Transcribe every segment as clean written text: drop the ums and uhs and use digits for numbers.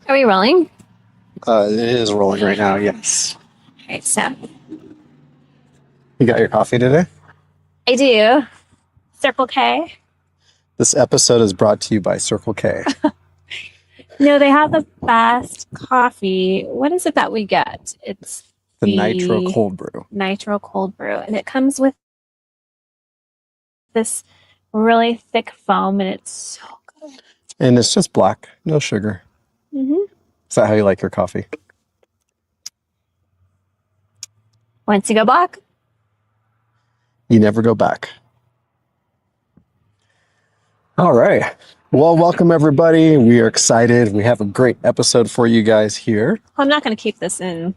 Are we rolling? It is rolling right now, yes. All right, so. You got your coffee today? I do. Circle K. This episode is brought to you by Circle K. No, they have the best coffee. What is it that we get? It's the Nitro Cold Brew. Nitro Cold Brew. And it comes with this really thick foam, and it's so good. And it's just black, no sugar. Mm-hmm. Is that how you like your coffee? Once you go black, you never go back. All right. Well, welcome everybody. We are excited. We have a great episode for you guys here. I'm not going to keep this in the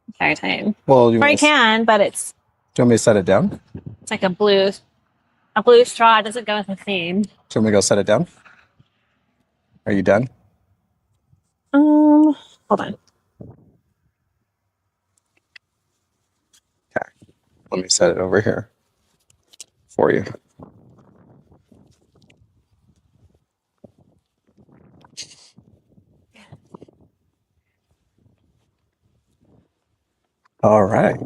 entire time. Well, I can, but it's. Do you want me to set it down? It's like a blue straw. It doesn't go with the theme. Do you want me to go set it down? Are you done? Hold on. Okay. Let me set it over here for you. All right.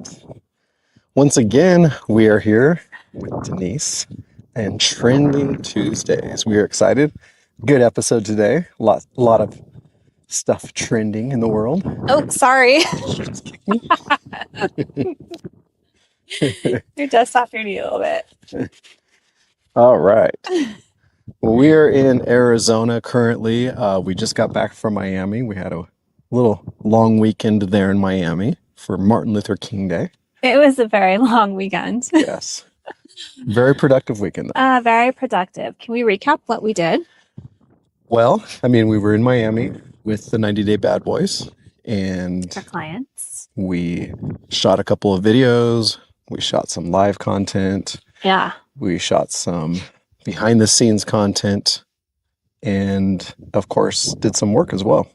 Once again, we are here with Denise and Trending Tuesdays. We are excited. Good episode today. A lot of stuff trending in the world. Oh, sorry. Your dust off your knee a little bit. All right. Well, we are in Arizona currently. We just got back from Miami. We had a little long weekend there in Miami for Martin Luther King Day. It was a very long weekend. Yes. Very productive weekend, though. Very productive. Can we recap what we did? Well, I mean, we were in Miami with the 90 Day Bad Boys, and for clients. We shot a couple of videos. We shot some live content. Yeah. We shot some behind the scenes content, and of course, did some work as well.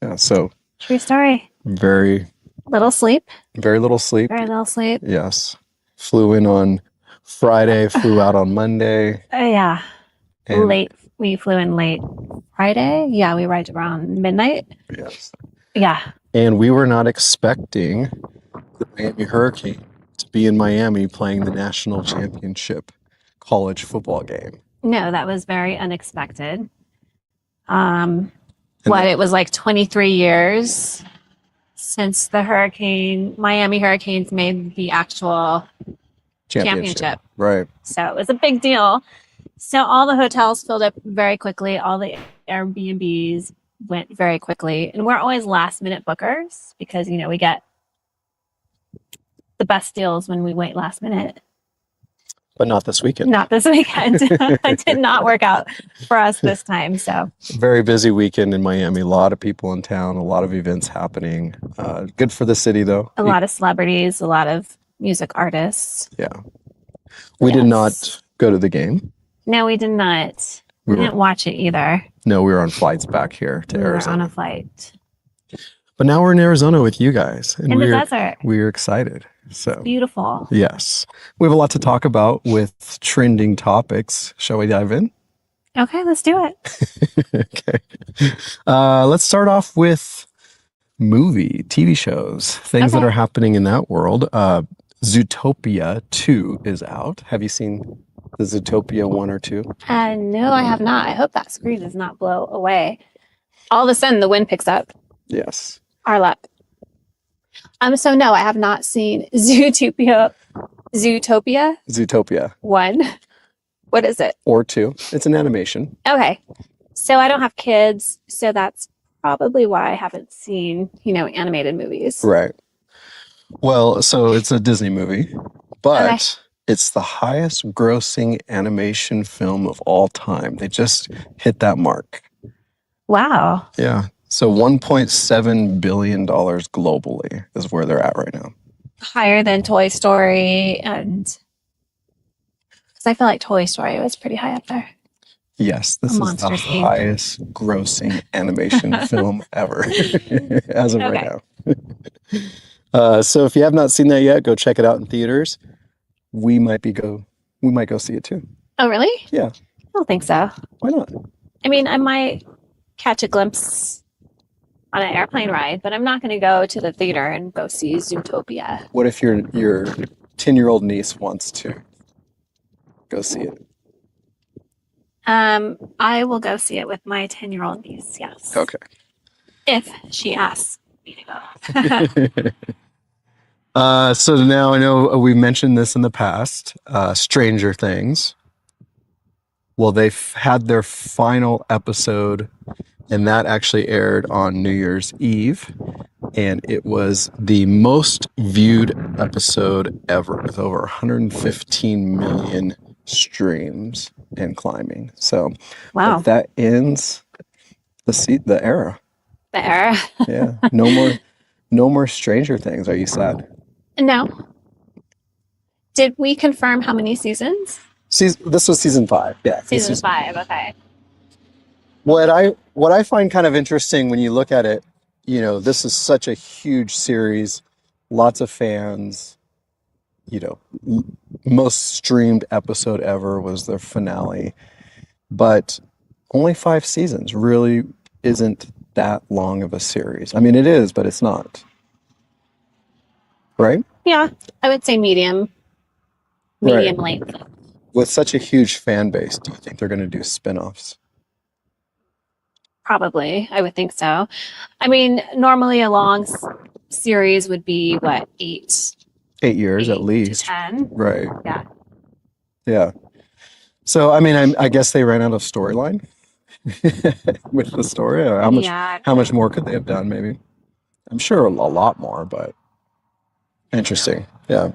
Yeah. So. True story. Very little sleep. Very little sleep. Very little sleep. Yes. Flew in on Friday, flew out on Monday. Yeah. Late. We flew in late Friday. Yeah, we arrived around midnight. Yes. Yeah. And we were not expecting the Miami Hurricane to be in Miami playing the national championship college football game. No, that was very unexpected. It was like 23 years since the Miami Hurricanes made the actual championship. Right. So it was a big deal. So all the hotels filled up very quickly. All the Airbnbs went very quickly. And we're always last minute bookers because, we get the best deals when we wait last minute. But not this weekend. Not this weekend. It did not work out for us this time. So very busy weekend in Miami. A lot of people in town, a lot of events happening. Good for the city, though. A lot of celebrities, a lot of music artists. Yeah. We did not go to the game. No, we did not. We didn't watch it either. No, we were on flights back here to Arizona. We were on a flight. But now we're in Arizona with you guys. And in the desert. We're excited. So it's beautiful. Yes. We have a lot to talk about with trending topics. Shall we dive in? Okay, let's do it. Okay. Let's start off with TV shows, things that are happening in that world. Zootopia 2 is out. Have you seen the Zootopia 1 or 2? No, I have not. I hope that screen does not blow away. All of a sudden, the wind picks up. Yes. Our luck. So no, I have not seen Zootopia. Zootopia 1. What is it? Or 2. It's an animation. Okay. So I don't have kids, so that's probably why I haven't seen, animated movies. Right. Well, so it's a Disney movie, but it's the highest grossing animation film of all time. They just hit that mark. Wow. Yeah. So $1.7 billion globally is where they're at right now. Higher than Toy Story, and because I feel like Toy Story was pretty high up there. Yes, this is the highest grossing animation film ever as of right now. So if you have not seen that yet, go check it out in theaters. We might go see it too. Oh, really? Yeah. I don't think so. Why not? I mean, I might catch a glimpse on an airplane ride, but I'm not going to go to the theater and go see Zootopia. What if your 10-year-old niece wants to go see it? I will go see it with my 10-year-old niece, yes. Okay. If she asks me to go. So now I know we've mentioned this in the past, Stranger Things. Well, they've had their final episode, and that actually aired on New Year's Eve. And it was the most viewed episode ever, with over 115 million streams and climbing. So Wow. that ends the era. The era. Yeah. No more Stranger Things. Are you sad? No. Did we confirm how many seasons? This was season 5. Yeah. Season 5, okay. What I find kind of interesting when you look at it, you know, this is such a huge series, lots of fans, you know, most streamed episode ever was the finale, but only 5 seasons really isn't that long of a series. I mean, it is, but it's not. Right? Yeah, I would say medium length. With such a huge fan base, do you think they're going to do spin-offs? Probably, I would think so. I mean, normally a long series would be what, 8 years at least. to 10. Right. Yeah. Yeah. So, I mean, I guess they ran out of storyline with the story. Or how much more could they have done? Maybe. I'm sure a lot more, but interesting. Yeah.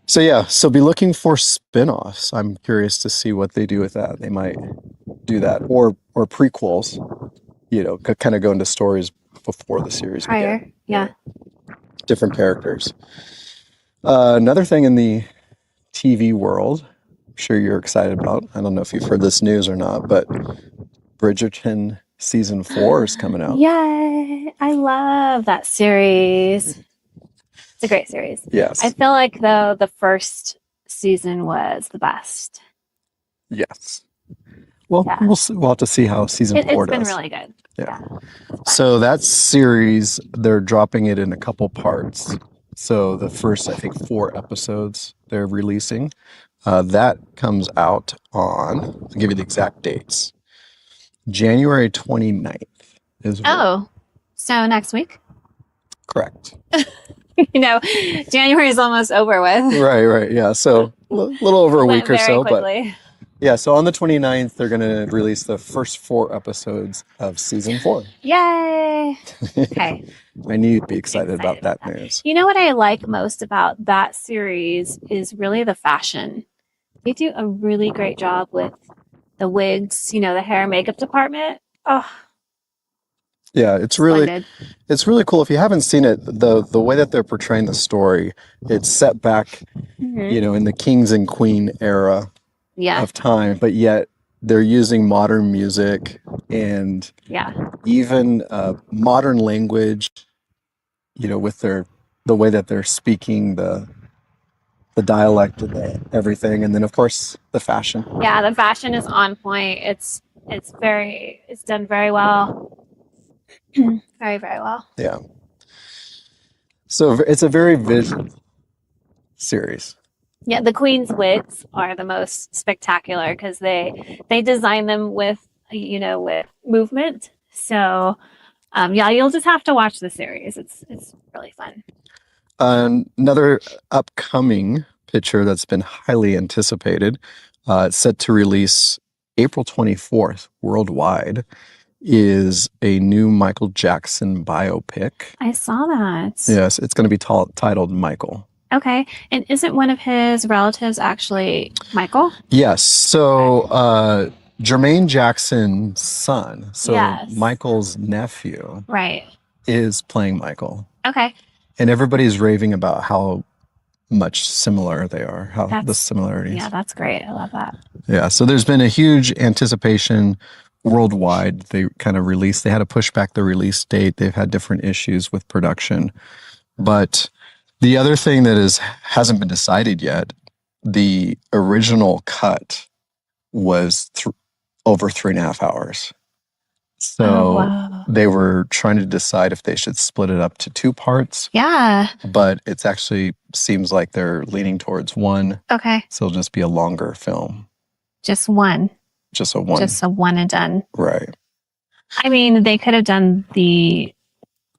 So be looking for spin-offs. I'm curious to see what they do with that. They might do that, or prequels. You know, could kind of go into stories before the series prior. began. Yeah. Different characters. Another thing in the TV world, I'm sure you're excited about. I don't know if you've heard this news or not, but Bridgerton season 4 is coming out. Yay! I love that series. It's a great series. Yes. I feel like though the first season was the best. Yes. Well, Yeah. we'll have to see how season 4 does. It's been really good. Yeah. So that series, they're dropping it in a couple parts. So the first, I think, 4 episodes they're releasing. That comes out on, I'll give you the exact dates. January 29th is so next week? correct. You know, January is almost over with. Right. Yeah. So a little over a week or so. Quickly. But yeah, so on the 29th, they're going to release the first 4 episodes of season 4. Yay! Okay. I knew you'd be excited about that news. You know what I like most about that series is really the fashion. They do a really great job with the wigs, you know, the hair and makeup department. Oh, yeah, it's really splendid. cool. If you haven't seen it, the way that they're portraying the story, it's set back, you know, in the kings and queen era of time, but yet they're using modern music and even modern language, you know, with the way that they're speaking, the dialect and everything, and then of course the fashion. Yeah, the fashion is on point. It's done very well. Very, very well. Yeah. So it's a very visual series. Yeah, the Queen's wigs are the most spectacular because they design them with, you know, with movement. So you'll just have to watch the series. It's really fun. Another upcoming picture that's been highly anticipated, it's set to release April 24th worldwide, is a new Michael Jackson biopic. I saw that. Yes, it's going to be titled Michael. Okay. And isn't one of his relatives actually Michael? Yes. So Jermaine Jackson's son, so Michael's nephew, is playing Michael. Okay. And everybody's raving about how much similar they are, the similarities. Yeah, that's great. I love that. Yeah. So there's been a huge anticipation worldwide. They kind of they had to push back the release date. They've had different issues with production. But the other thing that hasn't been decided yet, the original cut was over 3.5 hours. So wow. they were trying to decide if they should split it up to 2 parts, Yeah. but it's actually seems like they're leaning towards one. Okay. So it'll just be a longer film. Just one. Just a one. Just a one and done. Right. I mean, they could have done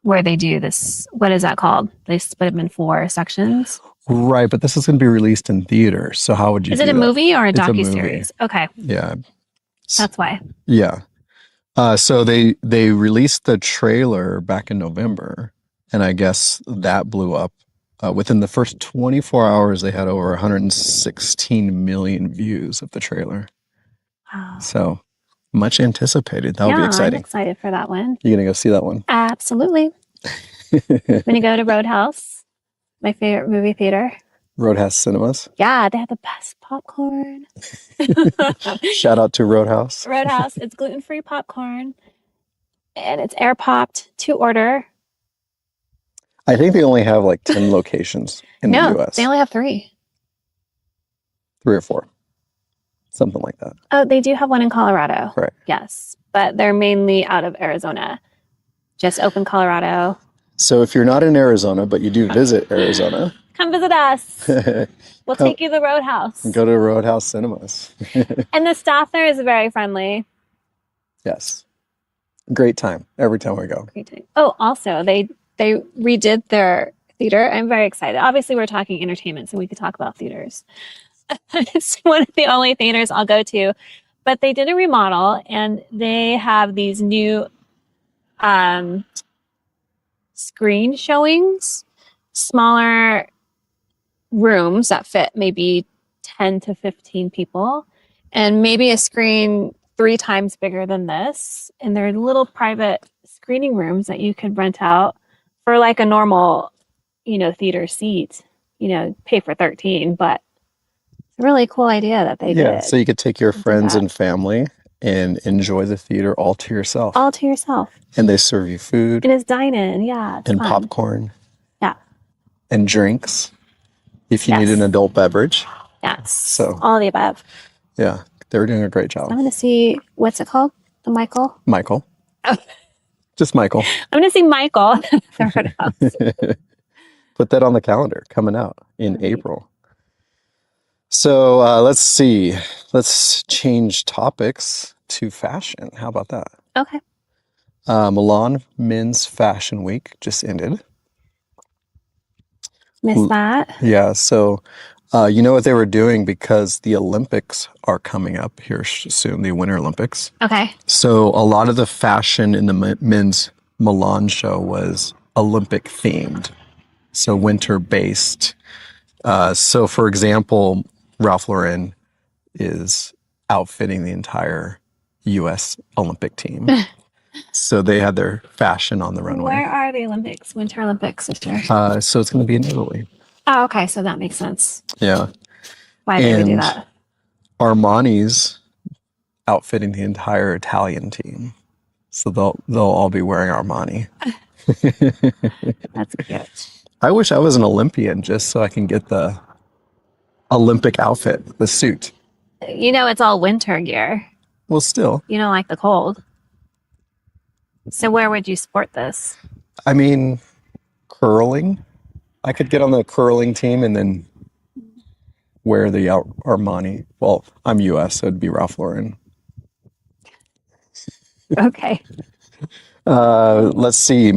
where they do this. What is that called? They split them in 4 sections. Right, but this is going to be released in theaters. So how would you Is do it a that? movie or a It's a docuseries? Okay. Yeah. That's why. Yeah. So they released the trailer back in November, and I guess that blew up. Within the first 24 hours, they had over 116 million views of the trailer. Wow. So much anticipated. That would be I'm exciting. excited for that one. You gonna go see that one? Absolutely. When you go to Roadhouse, my favorite movie theater. Roadhouse Cinemas. Yeah, they have the best popcorn. Shout out to Roadhouse. Roadhouse, it's gluten-free popcorn, and it's air popped to order. I think they only have like 10 locations in the US. They only have 3. 3 or 4. Something like that. Oh, they do have one in Colorado. Right. Yes, but they're mainly out of Arizona. Just open Colorado. So if you're not in Arizona, but you do visit Arizona, come visit us. We'll take you to the Roadhouse. Go to Roadhouse Cinemas. And the staff there is very friendly. Yes. Great time every time we go. Great time. Oh, also, they redid their theater. I'm very excited. Obviously, we're talking entertainment, so we could talk about theaters. It's one of the only theaters I'll go to. But they did a remodel, and they have these new screen showings, smaller rooms that fit maybe 10 to 15 people, and maybe a screen 3 times bigger than this. And they're little private screening rooms that you could rent out for like a normal, theater seat, pay for 13, but it's a really cool idea that they did. Yeah, so you could take your friends and family and enjoy the theater all to yourself. All to yourself. And they serve you food. And it's dine-in, yeah. It's and fun. Popcorn. Yeah. And drinks if you need an adult beverage. Yes. So all of the above. Yeah, they were doing a great job. I'm going to see, what's it called? The Michael? Michael. Oh. Just Michael. I'm going to see Michael. The Roadhouse. Put that on the calendar, coming out in April. So let's see. Let's change topics to fashion. How about that? Okay. Milan Men's Fashion Week just ended. Missed that. Yeah. So you know what they were doing, because the Olympics are coming up here soon, the Winter Olympics. Okay. So a lot of the fashion in the men's Milan show was Olympic themed. So winter based. So for example, Ralph Lauren is outfitting the entire U.S. Olympic team. So they had their fashion on the runway. Where are the Olympics? Winter Olympics, sister? So it's going to be in Italy. Oh, okay. So that makes sense. Yeah. Why did they do that? Armani's outfitting the entire Italian team. So they'll all be wearing Armani. That's cute. I wish I was an Olympian just so I can get the Olympic outfit, the suit. It's all winter gear. Well, still. You don't like the cold. So where would you sport this? I mean, curling. I could get on the curling team and then wear the Armani. Well, I'm US, so it'd be Ralph Lauren. Okay. Let's see.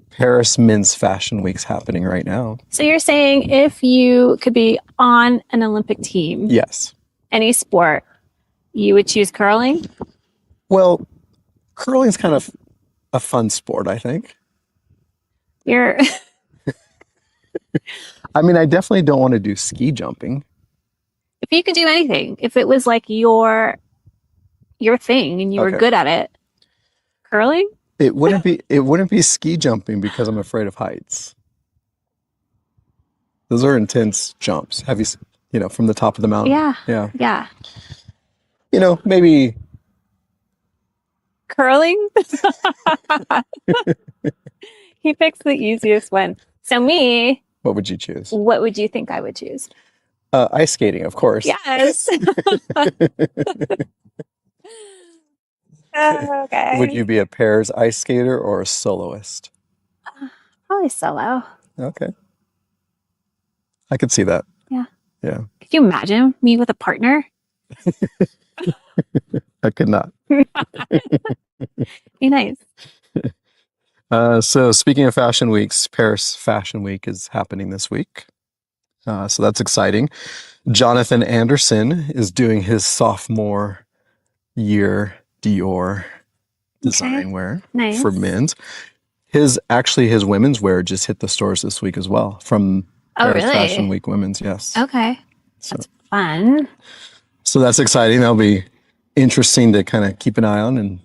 Paris Men's Fashion Week's happening right now. So you're saying if you could be on an Olympic team, Yes. any sport, you would choose curling? Well, curling's kind of a fun sport, I think. You're I mean, I definitely don't want to do ski jumping. if you could do anything, if it was like your thing and you were good at it, curling? It wouldn't be ski jumping because I'm afraid of heights. Those are intense jumps. Have you, from the top of the mountain? Yeah. Yeah. Yeah. Maybe Curling? He picks the easiest one. So me, what would you choose? what would you think I would choose? Ice skating, of course. Yes. Oh, Would okay. you be a pairs ice skater or a soloist? Probably solo. Okay. I could see that. Yeah. Yeah. Could you imagine me with a partner? I could not. Be nice. So speaking of fashion weeks, Paris Fashion Week is happening this week. So that's exciting. Jonathan Anderson is doing his sophomore year Dior design Okay. wear Nice. for men's. His women's wear just hit the stores this week as well from Oh, Paris Fashion really? Week Women's. Yes. Okay. So, That's fun. so that's exciting. That'll be interesting to kind of keep an eye on and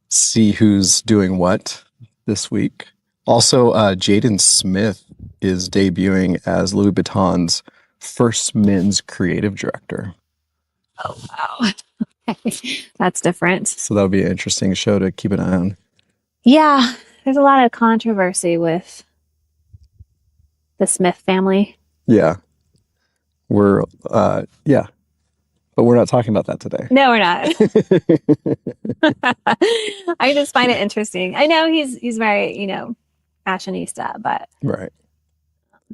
see who's doing what this week. Also, Jaden Smith is debuting as Louis Vuitton's first men's creative director. Oh, wow. That's different. So that'll be an interesting show to keep an eye on. Yeah. There's a lot of controversy with the Smith family. Yeah. Yeah. But we're not talking about that today. No, we're not. I just find it interesting. I know he's very, fashionista, but Right.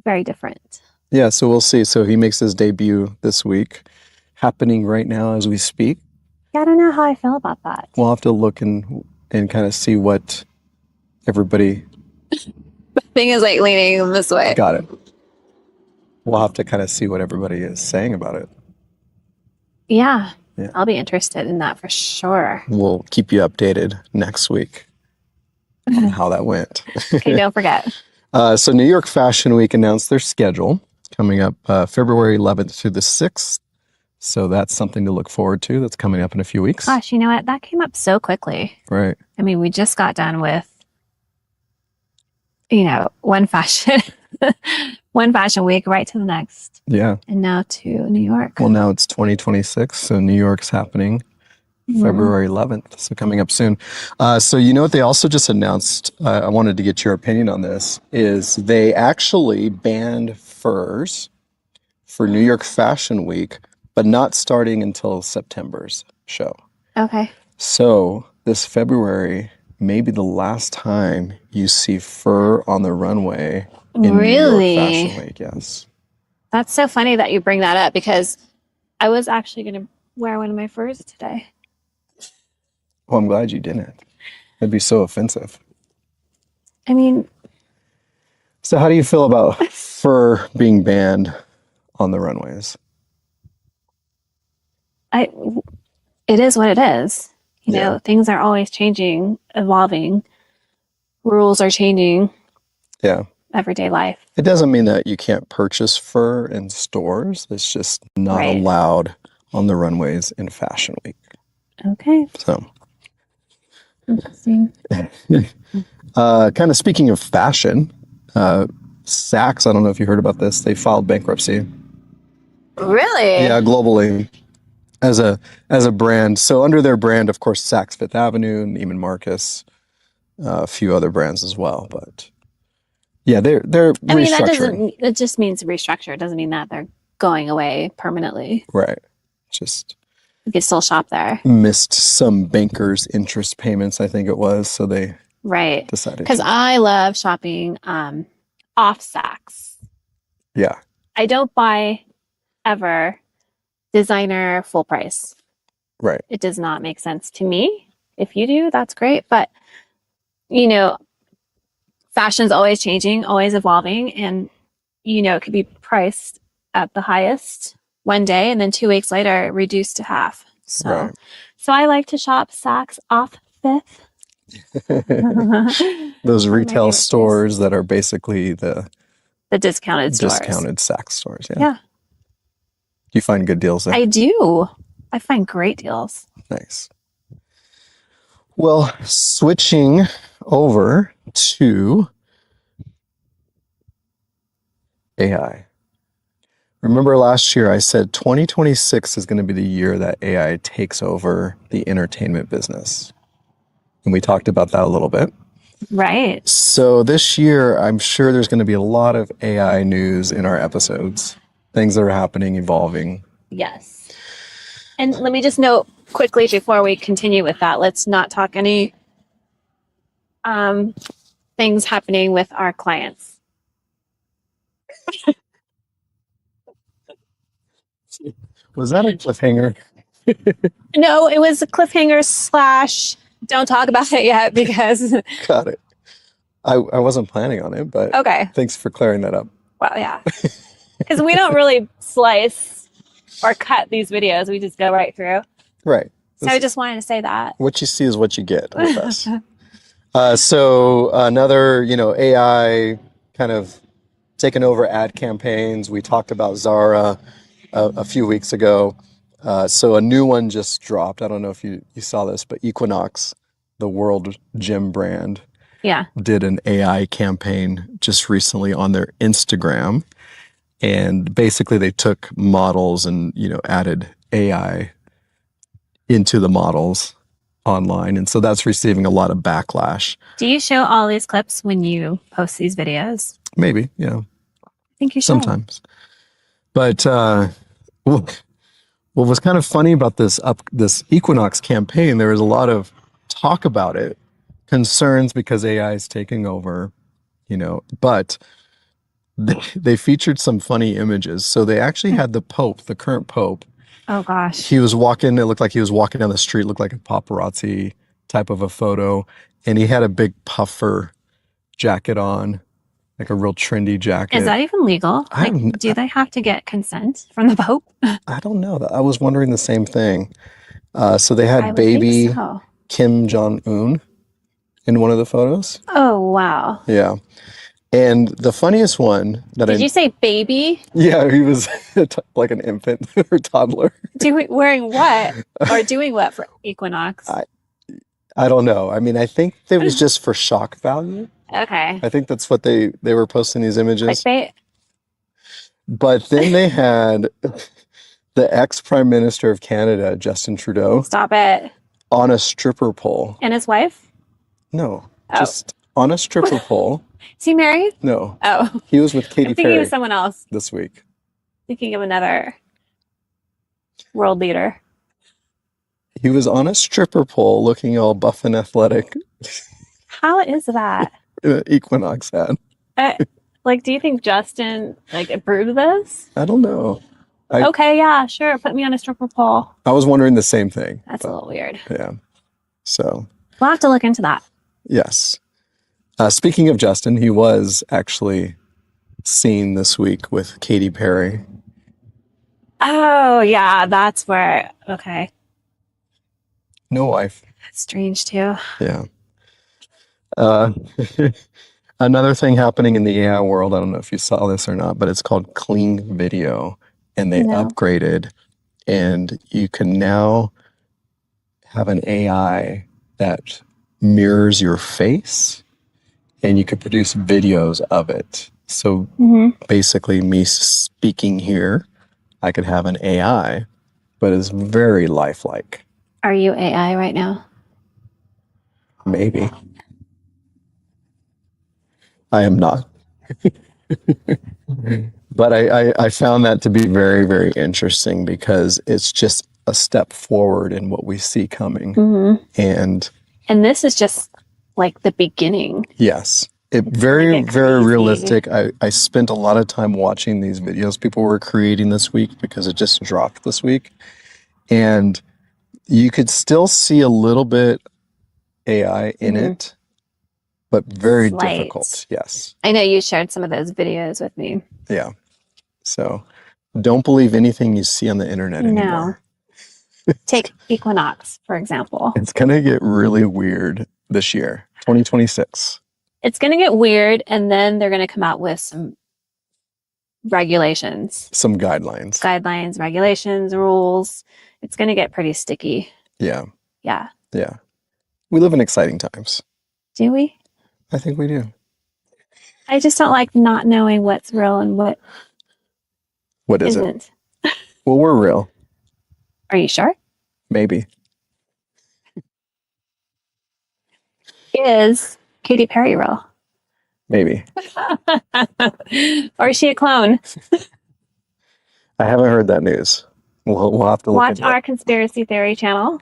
very different. Yeah, so we'll see. So he makes his debut this week, happening right now as we speak. Yeah, I don't know how I feel about that. We'll have to look and kind of see what everybody Thing is like leaning this way. got it. We'll have to kind of see what everybody is saying about it. Yeah. Yeah. I'll be interested in that for sure. We'll keep you updated next week on how that went. Okay, don't forget. So New York Fashion Week announced their schedule coming up February 11th through the 6th. So that's something to look forward to. That's coming up in a few weeks. Gosh, you know what? That came up so quickly. Right. I mean, we just got done with, one fashion, one fashion week right to the next. Yeah. And now to New York. Well, now it's 2026. So New York's happening February 11th. So coming up soon. So you know what they also just announced? I wanted to get your opinion on this. Is they actually banned furs for New York Fashion Week, but not starting until September's show. Okay. So this February may be the last time you see fur on the runway in Really? New York Fashion Week. Yes. That's so funny that you bring that up because I was actually going to wear one of my furs today. Well, I'm glad you didn't. That'd be so offensive. I mean, So how do you feel about fur being banned on the runways? it is what it is. Yeah. Things are always changing, evolving. Rules are changing. Yeah. Everyday life. It doesn't mean that you can't purchase fur in stores. It's just not Right. allowed on the runways in Fashion Week. Okay. So Interesting. kind of speaking of fashion, Saks, I don't know if you heard about this, they filed bankruptcy. Really? Yeah, globally as a brand. So under their brand, of course, Sax Fifth Avenue, Neiman Marcus, a few other brands as well. But yeah, they're I mean, restructuring. it just means restructure. It doesn't mean that they're going away permanently. Right. Just You can still shop there. missed some bankers' interest payments, I think it was. So they Right. decided. Because I love shopping off Saks. Yeah. I don't buy ever designer full price. Right. It does not make sense to me. If you do, that's great. But, fashion's always changing, always evolving. And, it could be priced at the highest one day and then 2 weeks later reduced to half. So, Right. so I like to shop Saks off Fifth. Those my retail favorite stores that are basically the The discounted stores. discounted Saks stores. Yeah. Yeah, You find good deals there. I do. I find great deals. Nice. Well, switching over to AI. Remember last year I said 2026 is going to be the year that AI takes over the entertainment business. And we talked about that a little bit. Right. So this year, I'm sure there's going to be a lot of AI news in our episodes, things that are happening, evolving. Yes. And let me just note quickly before we continue with that, let's not talk any things happening with our clients. Was that a cliffhanger? No, it was a cliffhanger slash don't talk about it yet because Got it. I wasn't planning on it, but okay. thanks for clearing that up. Well, yeah. Because we don't really slice or cut these videos. We just go right through. Right. So I just wanted to say that. What you see is what you get with us. So another, AI kind of taking over ad campaigns. We talked about Zara a few weeks ago. So a new one just dropped. I don't know if you saw this, but Equinox, the world gym brand, Yeah. did an AI campaign just recently on their Instagram. And basically they took models and, added AI into the models online. And so that's receiving a lot of backlash. Do you show all these clips when you post these videos? Maybe, yeah. I think you should. Sometimes. But what was kind of funny about this Equinox campaign, there was a lot of talk about it, concerns because AI is taking over, but they featured some funny images. So they actually had the current Pope. Oh gosh. He was walking, it looked like he was walking down the street, looked like a paparazzi type of a photo. And he had a big puffer jacket on, like a real trendy jacket. Is that even legal? Do they have to get consent from the Pope? I don't know. I was wondering the same thing. So they I had would baby think so. Kim Jong-un in one of the photos. Oh wow. Yeah. And the funniest one that Did you say baby? Yeah, he was like an infant or toddler. Wearing what? Or doing what for Equinox? I don't know. I mean, I think it was just for shock value. Okay. I think that's what they were posting these images. Clickbait? But then they had the ex-Prime Minister of Canada, Justin Trudeau, Stop it. on a stripper pole. And his wife? No, Oh. just on a stripper pole. Is he married? No. Oh. He was with Katy I'm thinking Perry of someone else. this week. Thinking of another world leader. He was on a stripper pole looking all buff and athletic. How is that? Equinox had. Do you think Justin approved this? I don't know. Okay, yeah, sure. Put me on a stripper pole. I was wondering the same thing. That's a little weird. Yeah. So. We'll have to look into that. Yes. Speaking of Justin, he was actually seen this week with Katy Perry. Oh, yeah, that's where. Okay. No wife. That's strange too. Yeah. Another thing happening in the AI world, I don't know if you saw this or not, but it's called Clean Video. And they upgraded, and you can now have an AI that mirrors your face, and you could produce videos of it. So basically me speaking here, I could have an AI, but it's very lifelike. Are you AI right now? Maybe. I am not. But I found that to be very, very interesting because it's just a step forward in what we see coming. And this is just like the beginning. Yes. It very, very realistic. I spent a lot of time watching these videos people were creating this week because it just dropped this week. And you could still see a little bit AI in it, but very difficult. Yes. I know you shared some of those videos with me. Yeah. So don't believe anything you see on the internet anymore. No. Take Equinox, for example. It's going to get really weird this year, 2026. It's going to get weird, and then they're going to come out with some regulations. Some guidelines. Guidelines, regulations, rules. It's going to get pretty sticky. Yeah. Yeah. Yeah. We live in exciting times. Do we? I think we do. I just don't like not knowing what's real and what isn't. Well, we're real. Are you sure? Maybe. Is Katy Perry real? Maybe. Or is she a clone? I haven't heard that news. We'll have to look Watch into our conspiracy theory channel.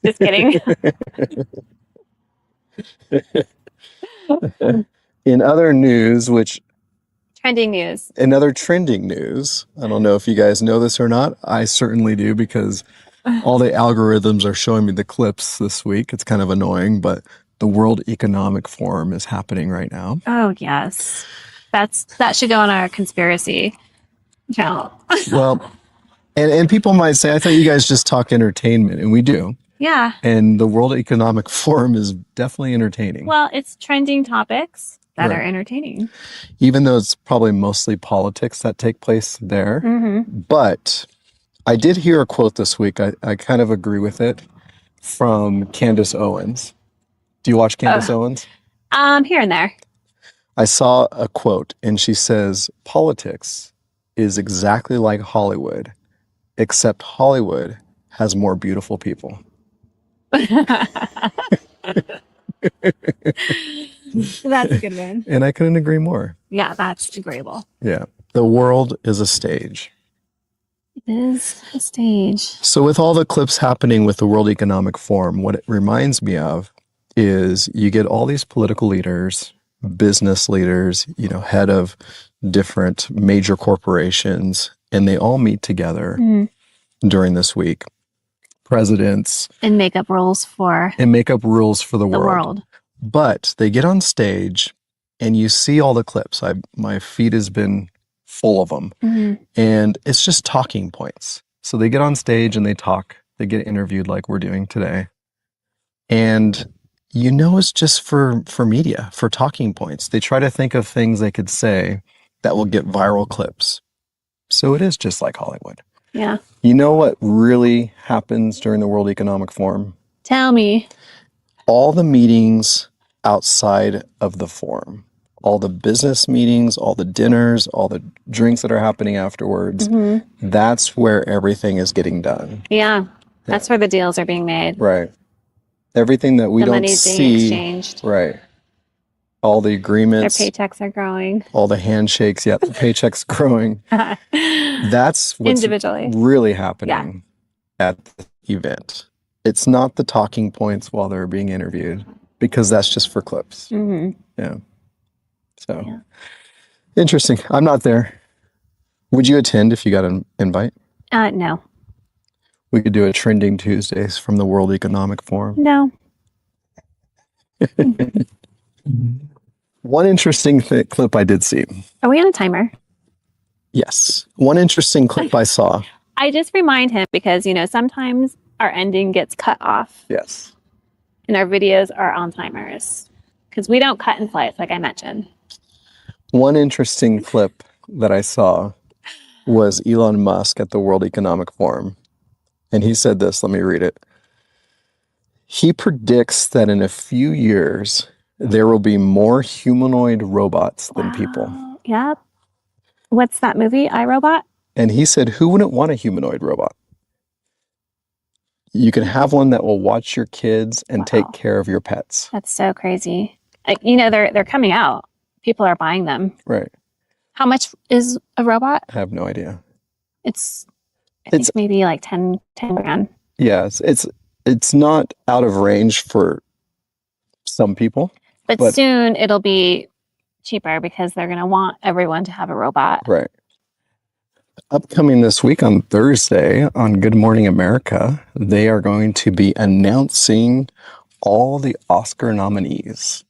Just kidding. it. In other news, Trending news. in other trending news, I don't know if you guys know this or not. I certainly do because all the algorithms are showing me the clips this week. It's kind of annoying, but the World Economic Forum is happening right now. Oh yes, that should go on our conspiracy channel. Well, and people might say, I thought you guys just talk entertainment, and we do. Yeah. And the World Economic Forum is definitely entertaining. Well, it's trending topics that Right. are entertaining. Even though it's probably mostly politics that take place there. Mm-hmm. But I did hear a quote this week. I kind of agree with it from Candace Owens. Do you watch Candace Owens? Here and there. I saw a quote and she says, politics is exactly like Hollywood, except Hollywood has more beautiful people. That's a good one. And I couldn't agree more. Yeah, that's agreeable. Yeah. The world is a stage. It is a stage. So with all the clips happening with the World Economic Forum, what it reminds me of is you get all these political leaders, business leaders, head of different major corporations, and they all meet together during this week. Presidents. And make up rules for the the world. world. But they get on stage and you see all the clips. My feed has been full of them. Mm-hmm. And it's just talking points. So they get on stage and they talk. They get interviewed like we're doing today. And it's just for media, for talking points. They try to think of things they could say that will get viral clips. So it is just like Hollywood. Yeah. You know what really happens during the World Economic Forum? Tell me. All the meetings outside of the forum, all the business meetings, all the dinners, all the drinks that are happening afterwards, that's where everything is getting done. Yeah. That's where the deals are being made. Right. Everything that we The don't money's see. being exchanged. Right. All the Their agreements. paychecks are growing. All the handshakes. Yeah, the paychecks growing. That's what's Individually. really happening at the event. It's not the talking points while they're being interviewed, because that's just for clips. Mm-hmm. Yeah. So interesting. I'm not there. Would you attend if you got an invite? No. We could do a Trending Tuesdays from the World Economic Forum. No. One interesting clip I did see. Are we on a timer? Yes. One interesting clip I saw. I just remind him because, sometimes our ending gets cut off Yes. and our videos are on timers because we don't cut in flights, like I mentioned. One interesting clip that I saw was Elon Musk at the World Economic Forum. And he said this, let me read it. He predicts that in a few years, there will be more humanoid robots than people. Yep. What's that movie, iRobot? And he said, who wouldn't want a humanoid robot? You can have one that will watch your kids and take care of your pets. That's so crazy. They're coming out. People are buying them. Right. How much is a robot? I have no idea. I think maybe like 10 grand. Yes. It's not out of range for some people. But soon it'll be cheaper because they're going to want everyone to have a robot. Right. Upcoming this week on Thursday on Good Morning America, they are going to be announcing all the Oscar nominees.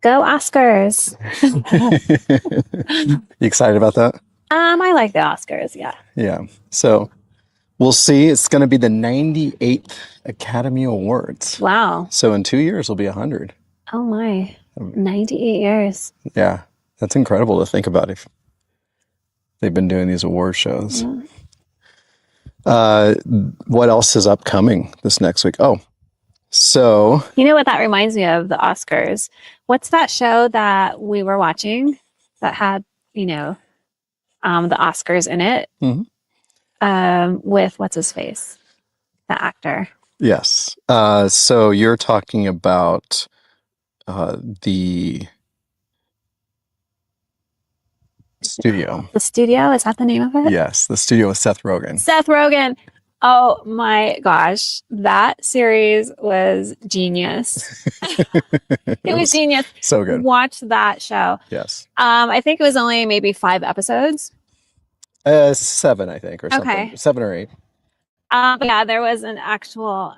Go Oscars. You excited about that? I like the Oscars, yeah. Yeah. So we'll see. It's going to be the 98th Academy Awards. Wow. So in 2 years, it'll be 100. Oh my. 98 years. Yeah. That's incredible to think about if they've been doing these award shows. Yeah. What else is upcoming this next week? Oh, so. You know what that reminds me of, the Oscars? What's that show that we were watching that had, the Oscars in it? With what's his face? The actor. Yes. So you're talking about the Studio. The Studio, is that the name of it? Yes, the studio with Seth Rogen. Seth Rogen. Oh my gosh, that series was genius. It was genius. So good. Watch that show. Yes. I think it was only maybe 5 episodes. 7, I think, or something. Okay. 7 or 8. But yeah, there was an actual.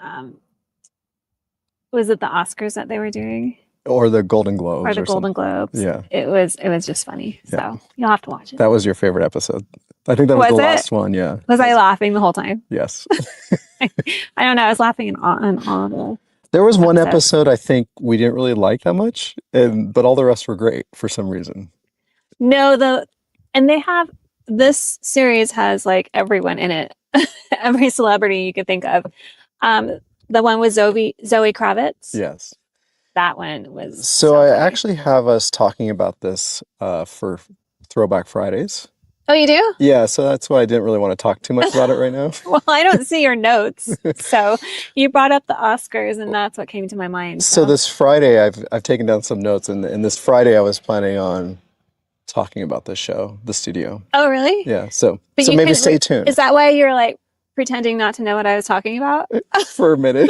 Was it the Oscars that they were doing? Or the Golden Globes. Or the Golden Globes. Yeah. It was just funny. So Yeah. you'll have to watch it. That was your favorite episode. I think that was the last one. Yeah. Was I laughing the whole time? Yes. I don't know. I was laughing in all the. There was one episode I think we didn't really like that much, but all the rest were great for some reason. No, and they have this series has like everyone in it, every celebrity you could think of. The one with Zoe Kravitz. Yes. That one was. So I actually have us talking about this for Throwback Fridays. Oh, you do? Yeah, so that's why I didn't really want to talk too much about it right now. Well, I don't see your notes. So you brought up the Oscars and that's what came to my mind. So this Friday, I've taken down some notes, and this Friday I was planning on talking about this show, The Studio. Oh, really? Yeah, so maybe stay tuned. Is that why you're like pretending not to know what I was talking about? For a minute.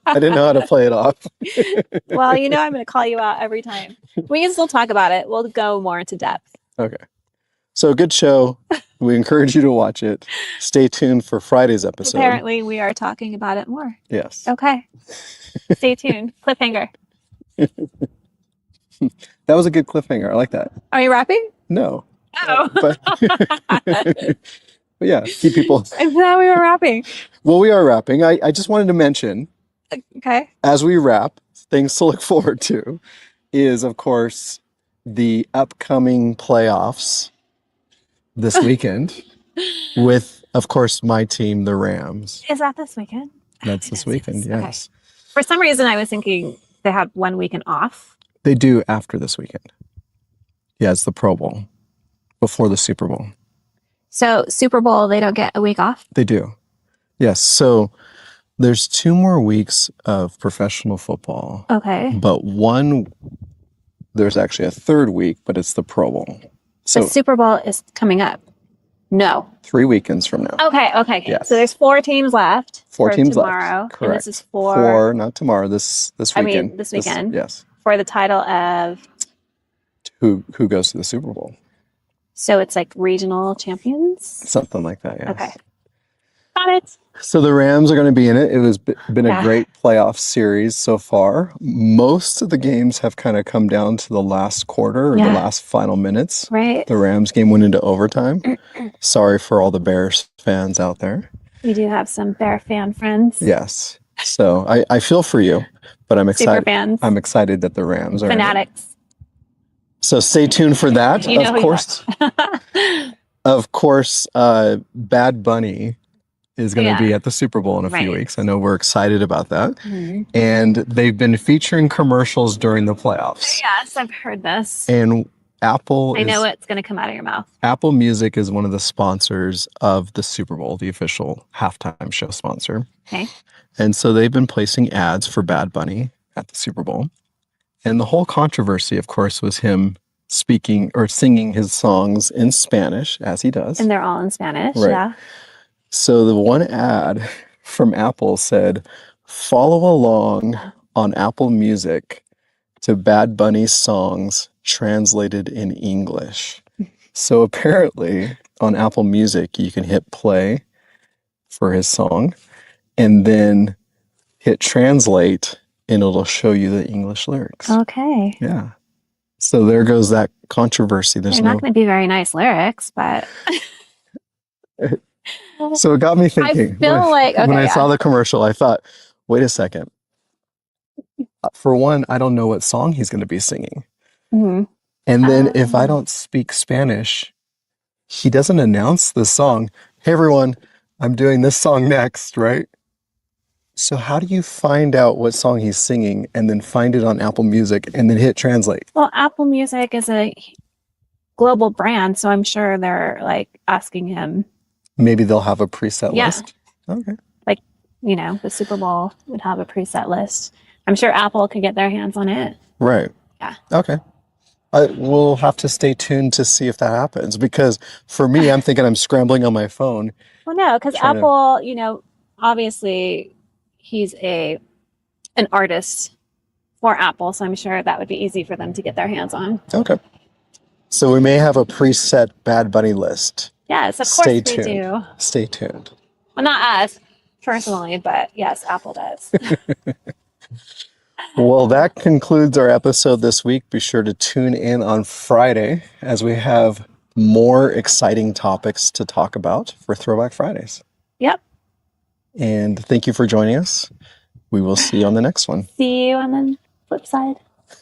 I didn't know how to play it off. Well, I'm going to call you out every time. We can still talk about it. We'll go more into depth. Okay. So good show. We encourage you to watch it. Stay tuned for Friday's episode. Apparently, we are talking about it more. Yes. Okay. Stay tuned. Cliffhanger. That was a good cliffhanger. I like that. Are you rapping? No. Oh. But yeah, keep people. I thought we were rapping. Well, we are wrapping. I just wanted to mention, okay, as we wrap, things to look forward to is, of course, the upcoming playoffs this weekend with, of course, my team, the Rams. Is that this weekend? That's this weekend, yes. Okay. For some reason, I was thinking they had one weekend off. They do after this weekend. Yeah, it's the Pro Bowl before the Super Bowl. So Super Bowl, they don't get a week off? They do. Yes. So there's 2 more weeks of professional football. Okay. But there's actually a 3rd week, but it's the Pro Bowl. So the Super Bowl is coming up. No. 3 weekends from now. Okay. Yes. So there's 4 teams left. 4 teams tomorrow. left. Correct. And this is for not tomorrow. This weekend. This weekend. Yes. For the title of who goes to the Super Bowl. So it's like regional champions? Something like that, yes. Okay. Got it. So the Rams are going to be in it. It has been a great playoff series so far. Most of the games have kind of come down to the last quarter or the last final minutes. Right. The Rams game went into overtime. Sorry for all the Bears fans out there. We do have some Bear fan friends. Yes. So I feel for you, but I'm excited. Super fans. I'm excited that the Rams are fanatics. So stay tuned for that. Of course. Of course, Bad Bunny is going to be at the Super Bowl in a few weeks. I know we're excited about that. Mm-hmm. And they've been featuring commercials during the playoffs. Yes, I've heard this. And I know what's going to come out of your mouth. Apple Music is one of the sponsors of the Super Bowl, the official halftime show sponsor. Okay. And so they've been placing ads for Bad Bunny at the Super Bowl. And the whole controversy, of course, was him speaking or singing his songs in Spanish, as he does. And they're all in Spanish, right. So the one ad from Apple said, "Follow along on Apple Music to Bad Bunny's songs translated in English." So apparently on Apple Music, you can hit play for his song and then hit translate and it'll show you the English lyrics. Okay. Yeah. So there goes that controversy. They're not going to be very nice lyrics, but... So it got me thinking. I feel when I saw the commercial, I thought, wait a second. For one, I don't know what song he's going to be singing. Mm-hmm. And then if I don't speak Spanish, he doesn't announce the song. Hey, everyone, I'm doing this song next, right? So how do you find out what song he's singing and then find it on Apple Music and then hit translate? Well, Apple Music is a global brand, so I'm sure they're asking him. Maybe they'll have a preset list. Okay. The Super Bowl would have a preset list. I'm sure Apple could get their hands on it. Right. Yeah. Okay. We'll have to stay tuned to see if that happens, because for me, I'm thinking I'm scrambling on my phone Well, no, because trying to. Apple, obviously he's an artist for Apple, so I'm sure that would be easy for them to get their hands on. Okay. So we may have a preset Bad Bunny list. Yes, of course Stay we tuned. do. Stay tuned. Well, not us personally, but yes, Apple does. Well, that concludes our episode this week. Be sure to tune in on Friday as we have more exciting topics to talk about for Throwback Fridays. Yep. And thank you for joining us. We will see you on the next one. See you on the flip side.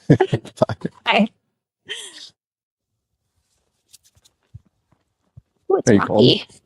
Bye. Bye. Ooh, it's Are you rocky. cold?